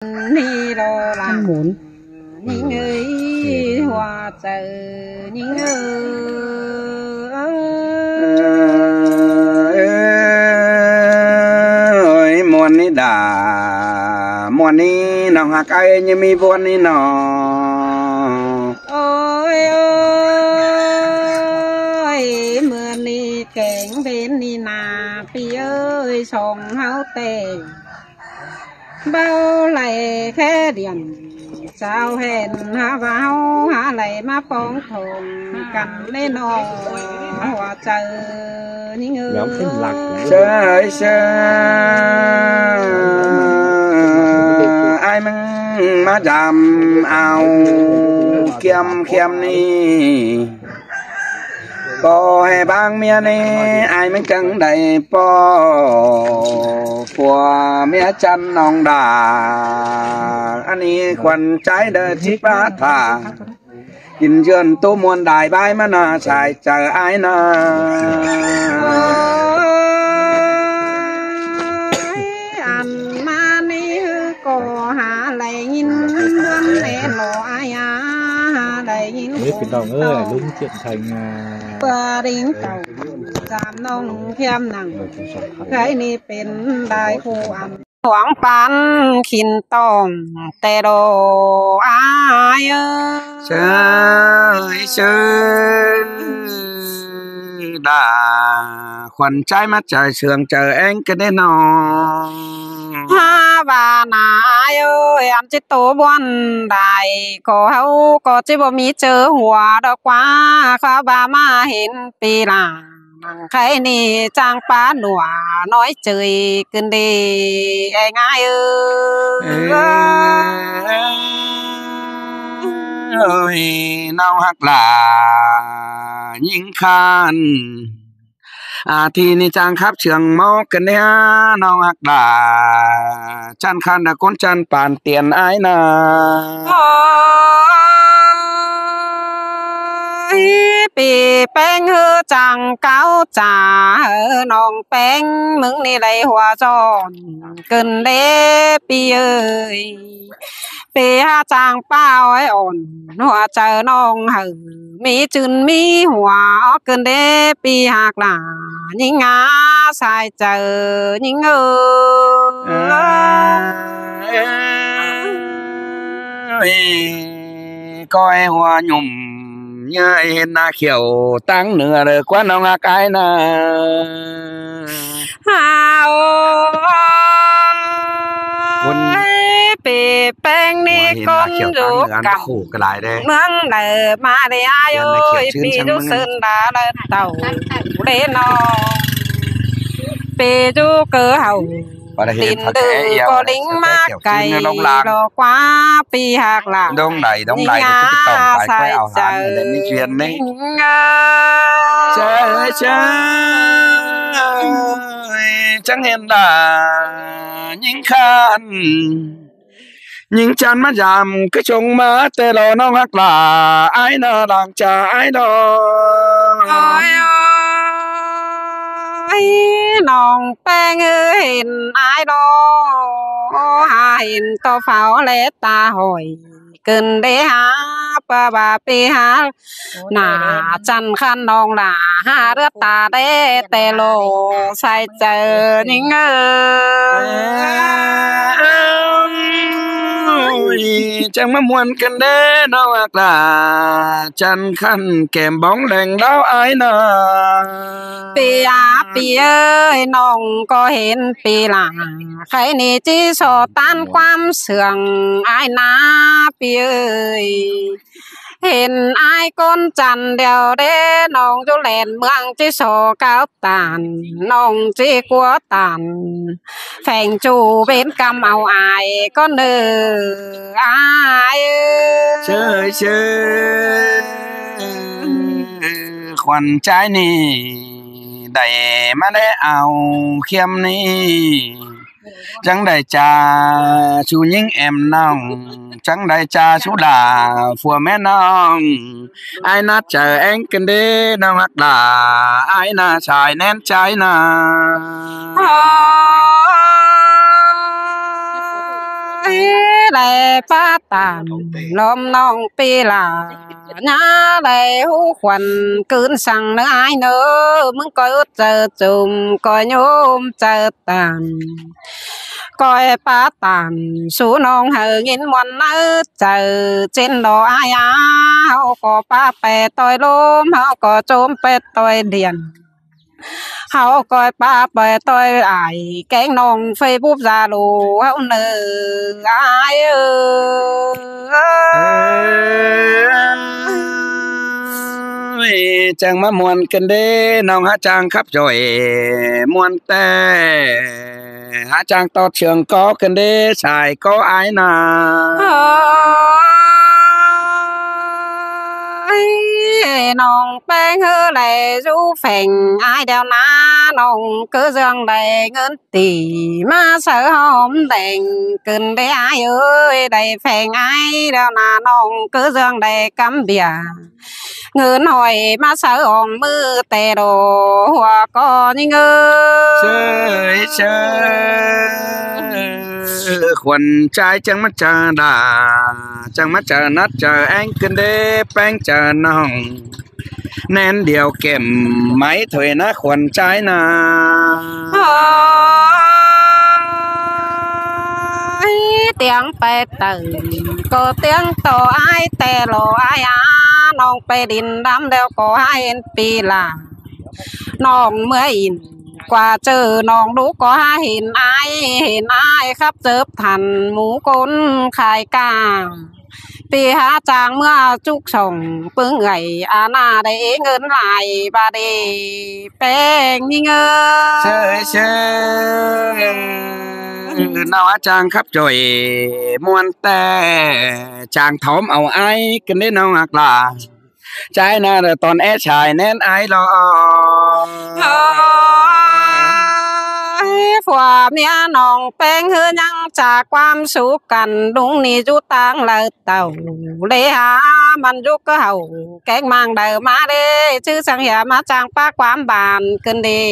ni lo làm muốn những người hoa chờ những ơi muôn ni đà muôn ni nong hạc ai như mi buồn ni nọ ôi ơi mưa ni kẹn bên ni nà pi ơi sông háo tề bao lại khe điện sao hẹn hả vào hả lại má phong thùng cành lên nọ hoa chờ những người chơi ai mang má đàm ao khiêm ni có hay bang mía ni ai mang căng đầy po của mía chăn nong đà anh ấy quần trái đời chip bát thà nhìn dườn tô muôn đài bay mà na xài chờ ai na anh mà ni có hà lại nhìn buồn lẻ lò ai lại nhìnเป็นน้องเอ้ยลุงเจ็บไทยงา bờ đỉnh cầu giảm nông khiêm nặng cáiนี่เป็นได้ผู้อันหวงปันขินตอมแต่โดอายchơi đà quần trái mắt trời sương chờ anh cái đấy nọ ha bà nài ơi anh chỉ tổ buồn đại có hậu có chỉบ่มีเจอหัวดอกว่าข้าบ่ามาเห็นปีหลังใครนี่จางป้าหนัวน้อยเจยขึ้นดีง่ายơi nào hắc là những khan thì ni trang khắp trường máu cần đe nào hắc là chan khan là con chan bàn tiền ai nàปีแป้งเฮอจังเก้าจ่าน้องแป้งมึงนี่ได้หัวจอนเกินเด้ปีเอ้ยปีหาจางเป้าไอ้อ่อนหัวเจอน้องหือมีจืนมีหัวเกินเด้ปีหักหล่ายิ่งงาใส่เจอยิ่งcoi hoa nhùm nhớ hiện na khiểu tăng nửa rồi quá nó ngạc ai nàปีแป้งนี่คนรู้กับเมืองเดิมมาได้อายุปีจุซึนดาเลิศเต่าเล่นอปีจุเกือเห่าtin từ có lính ma cày lo quá pi hạc là đông đầy cái tổng phải quay ảo hán để mình truyền đấy chơi chẳng hiện là những khăn những chăn mắt giảm cái trông má tê lo nó hắc là ai nơ làng trà ai đóน้องแป้งเห็นอายดอหาเห็นตัวเฝ้าเลตาหอยเกินได้หาปะบาไปหาหน้าจันคันน้องหล่าหาเรือตาได้แต่โลใส่เจอนิ่งchẳng mà muốn cần đế nó hoặc là chăn khăn kèm bóng đèn đáo ai nàปีเอ้ยน้องก็เห็นปีหลังใครนี่จิโซต้านความเสื่องอายนาปีเอ้ยเห็นอายก้นจันเดียวเด้น้องจุแลนเมืองจิโซก้าวตานน้องจิกลัวตานแฝงจูเป็นกำเอาอายก็เนื้ออายchơi khoản trái này đầy mà để ảo khiêm ni chẳng đầy trà chú những em nong chẳng đầy trà chú đà phùa mẹ nong ai nát chờ anh cần đi đâu hoặc là ai na xài nén trái na ได้ปาตานลมน้องปีลาญาได้หูขวัญคืนสั่งเนื้ออ้ายเนื้อมึงก็เจอจุ่มก็โยมเจอตานก้อยปาตานสู่น้องเฮายินมวนเนื้อเจอเจนดออายาเฮาก็ปาไปต่อยลมเฮาก็โจมไปต่อยเดียนเฮาก็ปาไปต่อยอายแกงน้องไฟปุ๊บซาโลเฮาเนื้ออายจังมามวนกันเด้น้องหาจางครับจ่อยมวนแต่หาจางต่อเชืองก็กันเด้ชายก็อายนาน้องแป้งเฮอไหลจูแฝงอายเดียวนะน้องcứ dương đầy ngân tỷ mà sợ hòm đèn cần để ai ơi đầy phèn ai đâu là nông cứ dương đầy cắm bìa ngân hỏi mà sợ hòm mưa tè đồ hoa có như chơi khuẩn trai chẳng mắt chờ đà chẳng mắt chờ nát chờ anh cần để bánh chờ nông nên điều kiểm máy thuê nó khuẩn trái nà tiếng pe tử có tiếng tổ ai tè lộ ai á nong pe đình đám đeo có hai en pi là nong mới in qua chờ nong đú có hai hình ai khắp chớp thành mũ côn khai caปีหาจางเมื่อจุกส่งปึ้งไงอาณาได้เงินหลายบาเดแป้งนี่เงเชนาวจางครับจ่อยมวนแต่จางถมเอาไอ้กันได้น้องอักลาใจน่าตอนแอชายแน่นไอ้รอผัวเมียน้องแป้งเฮือยังจากความสุขกันดุงนี่จุตังเลยเต่าเลยหามันยุกก็เห่าแกงมังเดิมมาเด้ชื่อสังเหียมาจางป้าความบานขึ้นดี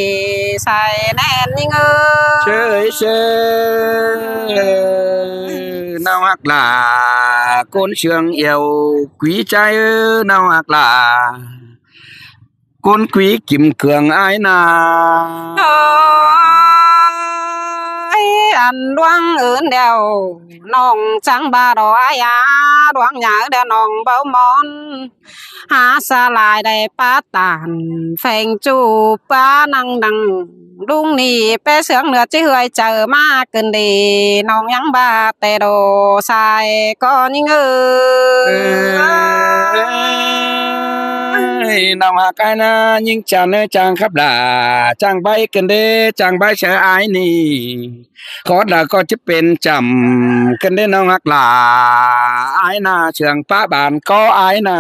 ใส่แน่นยิ่งเชน้องอักลาคนเชืองเอวquýใจน้องอักลาคนquýกิมเครื่องอ้ายนาอันดวงอื่นเดียวน้องจังบาดอยาดวงหยาเดียวน้องเบามอนหาสลายได้ปาตานแฝงจูปานังดังลุงนี่ไปเสืองเหนือจิเฮยเจอมาเกินดีน้องยังบาแต่โดสายก็ยิ่งน้องหากนะยิ่งจานจางครับล่ะจางใบกันเด้จางใบเสืออ้ายนี่ขอดาก็จะเป็นจำกันได้น้องหักล่ะอ้ายนาเชืองป้าบานก็อ้ายนา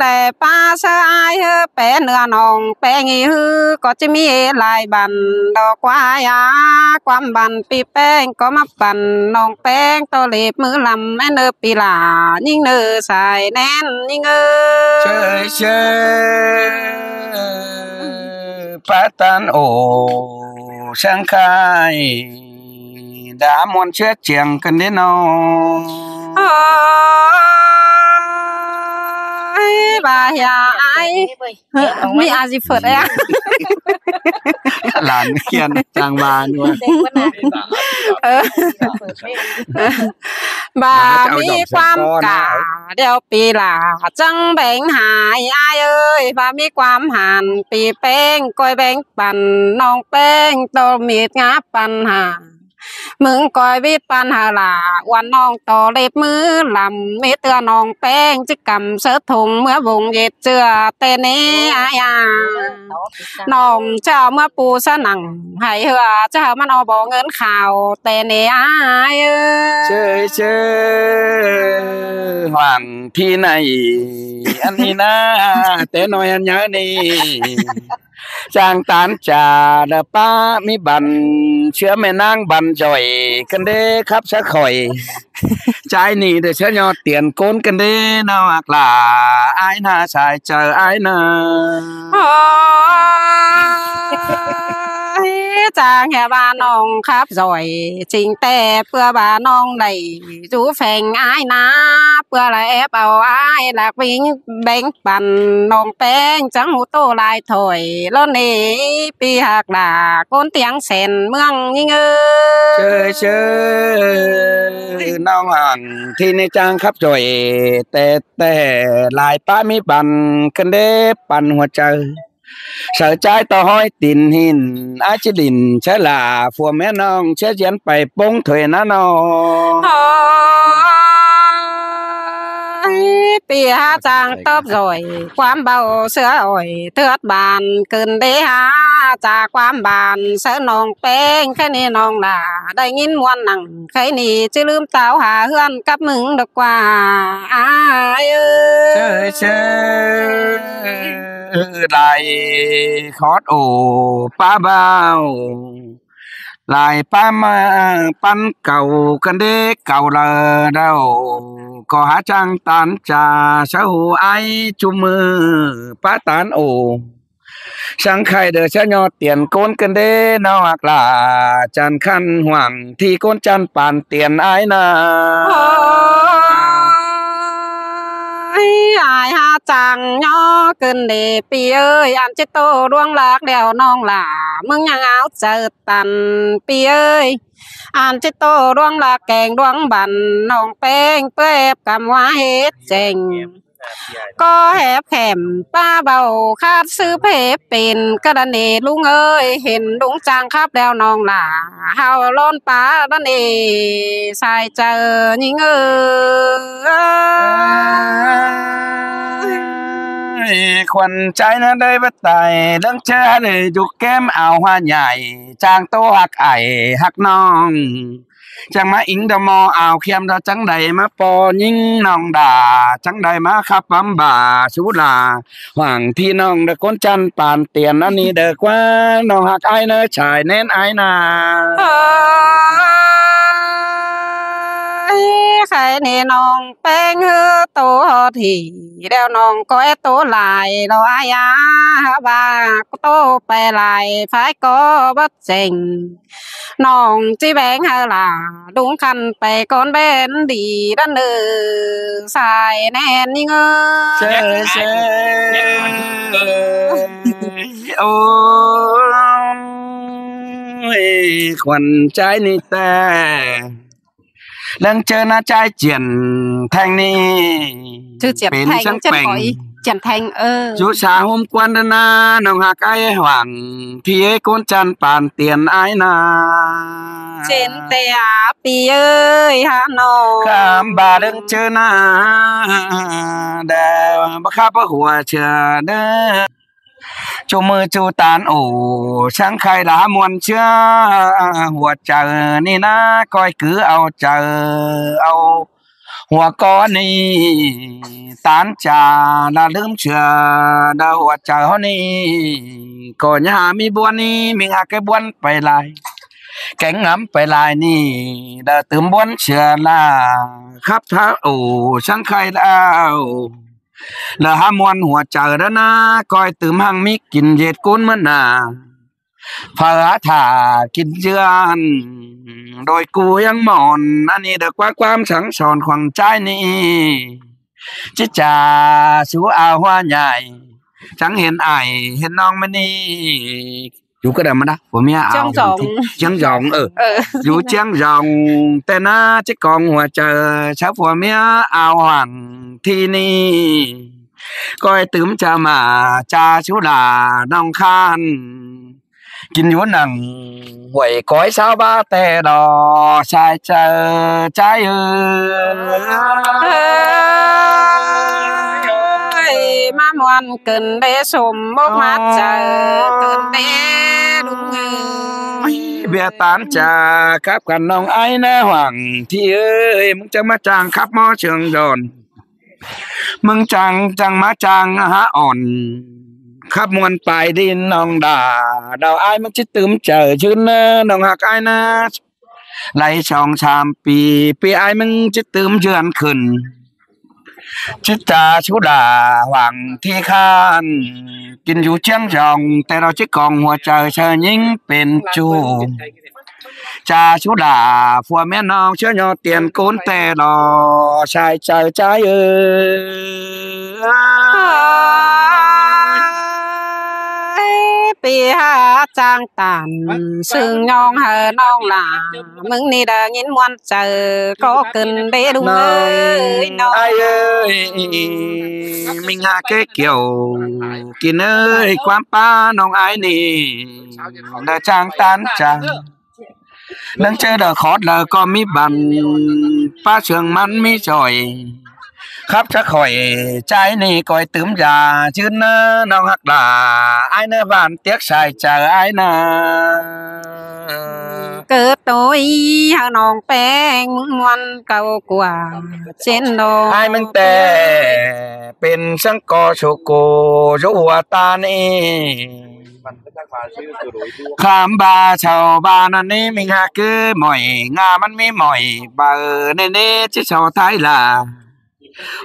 ได้ป้าเสืออ้ายแปะเนื้อน้องแปะงี้ฮือก็จะมีลายบันดอกวายาความบันปีแป้งก็มาปั่นน้องแป้งตัวเล็บมือลำแม่เนื้อปีหลายิ่งเนื้อใส่แน่นยิ่งเชปาตันโอช่างคายดามวนเชื้อเจียงกันเด้น้องบาเฮียไอ้มีอาจิเฟิดอ่ะหลานเขียนจางบานด้วยบามีความกะเดี๋ยวปีหลาจังแบ่งหายอ้ายเอ้ยบามีความหันปีแป้งก้อยแบ่งปันน้องแป้งโตมีดงับปันหามึงก้อยวิดปันหาล่ะวันน้องต่อเล็บมือลำมีเตือน้องแป้งจิกำเสื้อถุงเมื่อวงเย็ดเจือเตนี้อายาน้องเจ้าเมื่อปูสนังให้เหือเจ้ามันเอาบ่เงินข่าวเตนี้อายเชหวังที่ไหนอันนี้นะแต่น้อยอันเยอะนี่จางตานจ่าเดป้ามีบันเชื้อแม่นางบันจ่อยกันเด้ครับสะข่อยใจนี่เด้เชื้อยอดเตียนโกนกันเด้น้องอักลาอ้ายนาสายเจออ้ายนา จางแค่บ้านน้องครับจ่อยจริงแต่เพื่อบ้านน้องได้จูแฝงอายนะเพื่อละแอบเอาอายหลักวิ่งแบ่งปันน้องแป้งจังหูโตลายถอยแล้วนี่ปีหักด่าก้นเตียงแสนเมืองยิ่งเชยน้องห่างที่ในจางครับจ่อยแต่ลายป้ามีบันกันเด้ปันหัวใจsợ trái to hoi tin hin á chỉ đình sẽ là phùa mẹ non sẽ dẫn bài bông thuê nó nó ปีหาจางตอบร่อยความเบาเสืออ่อยเทือดบานเกินเดหาจากความบานเสือน้องแป้งแค่นี้น้องด่าได้ยินมวนหนังใครนี่จะลืมเต้าหาเฮือนกับมึงดอกกว่าอ้ายเชยlại khót ổ pa bao lại pa ma pan cầu cần đế cầu là đâu có há trang tán trà sao ai chung mơ pa tán ổ sáng khai được cho nhau tiền côn cần đế nào hoặc là tràn khăn hoàng thì côn chăn bàn tiền ai na ai ha chàng nhỏ cơn đề pi ơi ăn chết tô đuông lạc đèo non là mưng nhang áo chờ tàn pi ơi ăn chết tô đuông lạc kèng đuông bàn nòng pen ép cầm hoa hết chènh có hẹp hẻm ba bầu khát sư phêเป็นกระเนลุงเอ้ยเห็นลุงจางครับแล้วน้องหล่าเฮาล้นป้าดันเอใส่เจอยิงเอ้ยควันใจนั้นได้บัดไตดังเชื่อเลยจุกแก้มเอาhoaใหญ่จางโตหักไอหักน้องจังมาอิงดมอเอาเขียมดาจังใดมาปอยิงน้องด่าจังใดมาขับปั๊มบ่าชูลาหวังที่น้องเด็กคนจันปานเตียนอันนี้เด็กว่าน้องหักไอเนื้อชายแน่นไอนาใครนี่น้องแป้งเฮือโตทีแล้วน้องก็โตหลายเราอายาบาก็โตไปหลายฝ่ายก็บัดเจงน้องจีแบงเฮล่ะดุงคันไปก่อนเบนดีดันเนอสายแน่นยิ่งเชโอ้ยขวัญใจนี่แต่lần chơi na trai triển thành niเป็นจังแป่งจันแทงchú xã hôm quan đơn na nông hạc ai hoàng thì ấy con chăn bàn tiền ai na trên tè pi ơi hà nội khám bà đừng chơi na để bác khắp bác hùa chờ đỡ chú mơ chú tán ổ sáng khai lá muôn chưa hùa chờ ni na coi cứ ao chờ ao hùa có ni tán trà là lướm chờ đâu hùa chờ ni có nhà mi buôn ni mình hạ cái buôn phải lại cánh ngắm phải lại ni đã tướm buôn chờ là khắp thá ổ sáng khai đào là ham muônหัวเจอแล้วนะคอยตื่มหังมิกินเย็ดกุ้นมันน่ะพาถากินเจือนโดยกูยังหมอนอันนี้เด็กว่าความสังสอนของใจนี่จิจ่าสู้เอาหัวใหญ่จังเห็นไอเห็นน้องมันนี่อยู่ก็ได้มานะผมเนี่ยเอาจังจองอยู่จังจองแต่น่าจะกองหัวเจอชาวผมเนี่ยเอาหังที่นี่coi tướm cha mà cha chú là nong khan kinh nhún nằng quẩy cõi sao ba tè đò sai chờ trái ơi má ngoan cần để sum bốc mắt chờ cần để đúng bia tán trà khắp gần nong ai na hoàng thì ơi muốn cho mắt chàng khắp mó trường đồnมึงจังมาจังฮะอ่อนขับมวนไปดินน้องด่าดาวไอ้มันจะตื่มเจอชื่นนะน้องหักไอ้นะไล่ช่องชามปีไอ้มึงจะตื่มเชือนขึ้น จิตาชุดาหวังที่ข้านกินอยู่เชียงจองแต่เราจิกองหัวใจเชิญยิ่งเป็นจูจาชุดาผัวแม่น้องเชื่อยอเตียนกุนแต่รอชายใจใจปีหาจางตันซึ่งยองเฮอน้องหลามึงนี่ได้ยินมวนเจอก็เกินไปดูเอ้ยน้อง ai ơi mình hạ cái kiểu kín ơi quan paน้องai nì đã trang tan chàng nâng chơi đờ khót là có mi bàn pa trường mắn mi tròi khắp chắc khỏi trái nì coi tướm già chứ nó hắc là ai nơ bàn tiếc xài chờ ai nơ เกิดตัวเฮาน้องแป้งมวนเก่ากว่าเช่นดอก aiมึงแต่เป็นสังกอโชโกรัวตานี่ขามบาชาวบ้านอันนี้มิงหาคือหม่อยงามันมีหม่อยเบอเน่ๆที่ชาวไทยล่ะ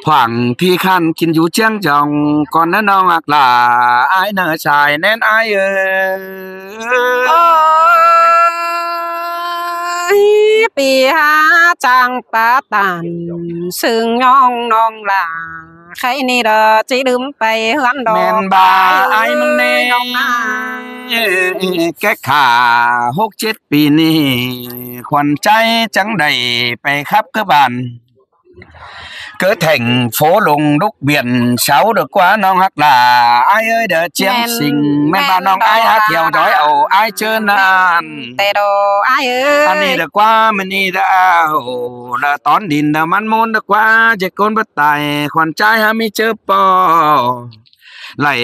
หวังที่คันกินอยู่เจียงจองก่อนนั้นน้องอักหลาอ้ายเนื้อชายแน่นอ้ายปีหาจางปาตันซึ่งยองน้องหลาใครนี่เด้อจิลืมไปเฮือนดอก แม่นบาอ้ายมึงแน่แก้ขา6-7 ปีนี้ขวัญใจจังใดไปครับคือบ้านcỡ thành phố lùng đúc biển sáu được quá non hắc là ai ơi đỡ chiếm sinh men ba non ai hát theo đói ẩu ai chơi nan tê đồ ai ơi anh đi được quá mình đi đã đã tón đìn đã man môn được quá chết con bất tài khoản trai ha mi chớp po lại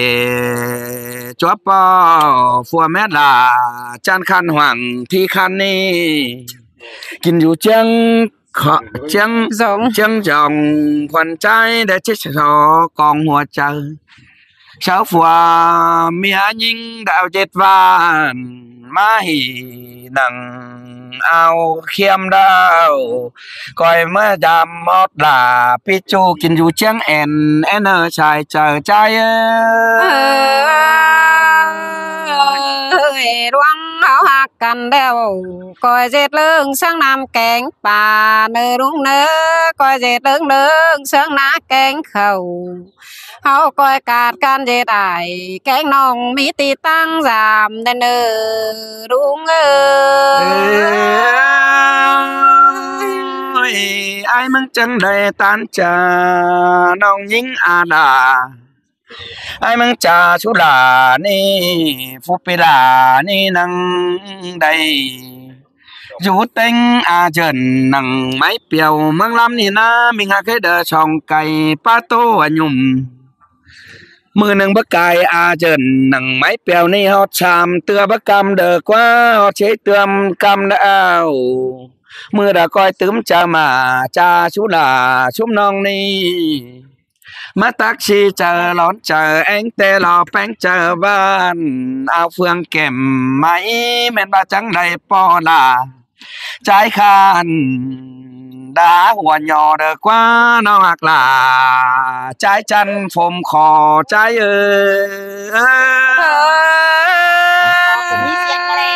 chóp po phùa mét là chan khăn hoàng thi khăn niกินอยู่เจียงเจียงจองขวัญใจได้ชิดชอกองหัวใจเช้าฝัวเมียยิงดาว7 วันมาหีนังเอาเขียมดาวคอยเมื่อดำหมดลาปิจูกินอยู่เจียงแอนชายเจอใจรวงเฮาฮักกันแล้วก้อยเจ็ดเลิงเสียงน้ำแกงป่าเนอรุ่งเนอก้อยเจ็ดเลิงเสียงน้าแกงเขาเฮาก้อยกาดกันเจ็ดอ้ายแกงน้องมีตีตั้งสามเนอรุ่งเอ้ยอ้ายมึงจังได้ตานจาน้องหญิงอาดาai mang trà chú là ni phu pi là ni năng đây dù tinh trần năng máy piao mang lắm ni na mình hạ cái đờ chong cày pa tô nhum mưa nâng bắc cày trần năng máy piao ni hot cham tưa bắc cam đờ quá hot chế tươm cam đào mưa đã coi tướm cha mà cha chú là chum non ni má taxi chờ lón chờ anh tê lò bánh chờ van áo phương kèm máy men ba trắng đầy po là trái khan đá hoa nhỏ được quá nó hoặc là trái chăn phồm khò trái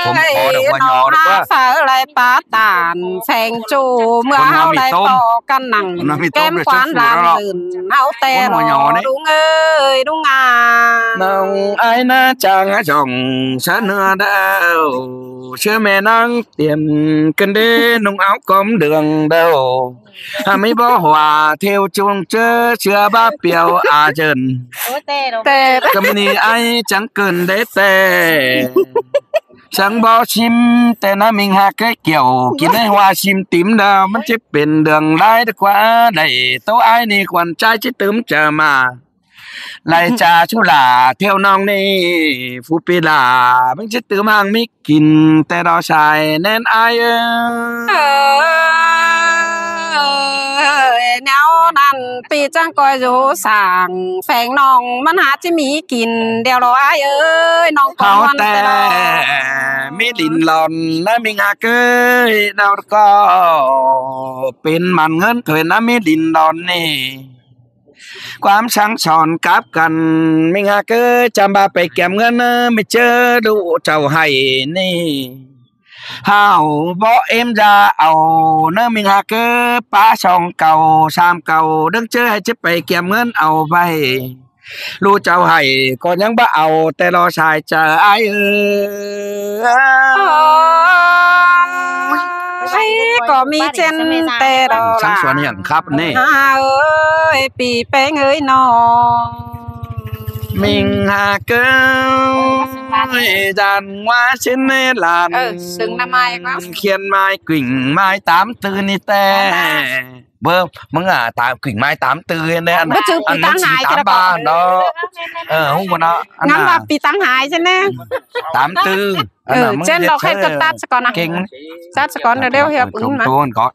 ผมขอดอกว่าหยอดว่า lại phá tàn phèn chu mưa hao lại to căn nặng kem quán làm lườn hao tè rò đúng ơi đúng nông ai na chàng á chồng sát nưa đâu chưa mẹ năng tiền cân đê nông áo cóm đường đâu mấy bó hòa theo chuông chưa ba piao trần tè cầm ni ai chẳng cần đế tè sáng bó chimแต่นะมิงหาcái kiểu กินให้hoa chim tím đó มันจะเป็นเรื่องร้ายกว่าได้โตอ้ายนี่ขวัญใจจิตื้มเจอมาไล่จ่าชุลาเที่ยวน้องนี่ฟูปีลามันจะตื้มห่างมิกินแต่เราชายแน่นอ้ายแนวนั้นปีจังก้อยอยู่สร้างแฝงน้องมันหาจิมีกินเดี๋ยวรออ้ายเอ้ยน้องก่อนแต่มีดินหล่อนนะมิงหาเอ้ยเราก็เป็นมันเงินถอยนะมีดินหล่อนนี่ ความช่างสอนกับกันไม่งาเกอจำบาไปเก็บเงินไม่เจอดูเจ้าให้นี่ห้าวบ่เอ็มจะเอาเนื้อมิงหาเกอป้าช่องเก่าชามเก่าดึงเจอให้จะไปเก็บเงินเอาไปรู้เจ้าให้ก็ยังบ่เอาแต่รอชายจะอายไอ้ก็มีเจนแต่ดอ ช่าง ลา สวนอย่างครับนี่ เอ้ยปีแป้งเอ้ยน้อง มิงหาเกอจันว่าชิ้นในลาน ซึ่งน้ำไม้ก็ เขียนไม้กิ่งไม้ตามตื่นนี่แต่เบิ่มมึงตามกิ่งไม้ตามตื่นเนี่ย บ่จือปีตั้งหาย ตามบ้านเนาะฮู้บ่เนาะ งั้นว่าปีตั้งหายใช่ไหม ตามตื่น เช่นเราแค่กดตัดสก่อนนะ เก่ง ตัดสก่อนเดี๋ยวเฮียปึ้งนะ ตัวก่อน